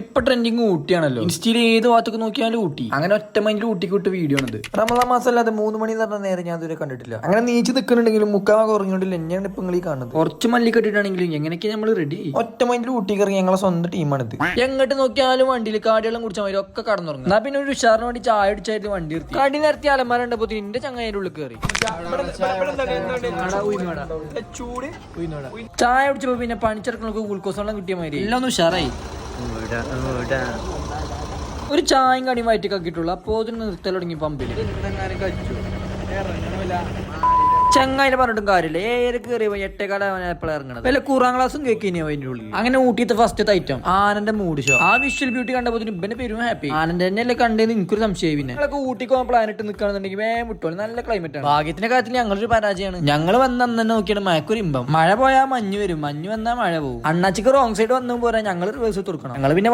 ഇപ്പൊ ട്രെൻഡിങ് ഊട്ടിയാണല്ലോ. ഇൻസ്റ്റയിൽ ഏത് ഭാഗത്തൊക്കെ നോക്കിയാലും ഊട്ടി. അങ്ങനെ ഒറ്റ മൈൻഡിൽ ഊട്ടിക്ക് വിട്ട വീഡിയോ ആണ്. റമദാൻ മാസം അല്ലാതെ 3 മണി എന്ന് പറഞ്ഞ നേരം ഞാൻ ഇതുവരെ കണ്ടിട്ടില്ല. അങ്ങനെ നീച്ച് നിൽക്കുന്നുണ്ടെങ്കിലും മുക്കാൽ കുറഞ്ഞോണ്ടില്ല എന്നെയാണ് ഇപ്പൊ നിങ്ങൾ ഈ കാണുന്നത്. കുറച്ച് മല്ലി കെട്ടിട്ടാണെങ്കിലും എങ്ങനെയൊക്കെ നമ്മൾ റെഡി. ഒറ്റ മൈൻഡിൽ ഊട്ടിക്ക് ഇറങ്ങി ഞങ്ങളെ സ്വന്തം ടീമാണിത്. എങ്ങോട്ട് നോക്കിയാലും വണ്ടിയിൽ കാടിയെല്ലാം കുടിച്ചാൽ മതി ഒക്കെ കടന്നുറങ്ങും. എന്നാ പിന്നെ ഒരു ഉഷാറിന് വേണ്ടി ചായ അടിച്ചായിരുന്നു വണ്ടി നിർത്തി. കടി നിർത്തി അലമാരണ്ടപ്പോ എന്റെ ചങ്ങായിന്റെ ഉള്ളിൽ കയറി ചായ അടിച്ചപ്പോ പിന്നെ പണിച്ചിറക്കണക്ക് ഗ്ലൂക്കോസ് വെള്ളം കിട്ടിയ മാതിരി എല്ലാം ഒന്ന് ഉഷാറായി. ഒരു ചായയും കടിയും വയറ്റിക്ക് ആക്കിയിട്ടുള്ളൂ. അപ്പോ ഇതിന് നിർത്തൽ തുടങ്ങി പമ്പില്. ചങ്ങായിനെ പറഞ്ഞിട്ടും കാര്യമില്ല. ഏറെ കയറിയപ്പോ 8:15 എപ്പോഴും ഇറങ്ങണത്. വല്ല കൂറാം ക്ലാസ്സും കേൾക്കിനിയോ അതിന്റെ ഉള്ളിൽ. അങ്ങനെ ഊട്ടിയത്തെ ഫസ്റ്റ് ഐറ്റം ആനന്റെ മൂഡ് ഷോ. ആ വിഷ്വൽ ബ്യൂട്ടി കണ്ടപ്പോ ഇവന്റെ പേരും ഹാപ്പി. ആനന്റെ തന്നെയല്ലേ കണ്ടേന്ന് എനിക്കൊരു സംശയം. പിന്നെ ഞങ്ങളൊക്കെ ഊട്ടിക്ക് പോകാൻ പ്ലാനിട്ട് നിൽക്കുകയാണെന്നുണ്ടെങ്കിൽ വേഗം വിട്ടോളൂ. നല്ല ക്ലൈമറ്റ് ആണ്. ഭാഗ്യത്തിന്റെ കാര്യത്തിൽ ഞങ്ങളൊരു പരാജയമാണ്. ഞങ്ങൾ വന്ന് അന്ന് തന്നെ നോക്കിയാണ് മഴക്കൊരു ഇമ്പം. മഴ പോയാൽ മഞ്ഞ് വരും, മഞ്ഞ് വന്നാൽ മഴ പോകും. അണ്ണാച്ചിക്ക് റോങ് സൈഡ് വന്നും പോരാ ഞങ്ങൾ റിവേഴ്സ് കൊടുക്കണം. ഞങ്ങൾ പിന്നെ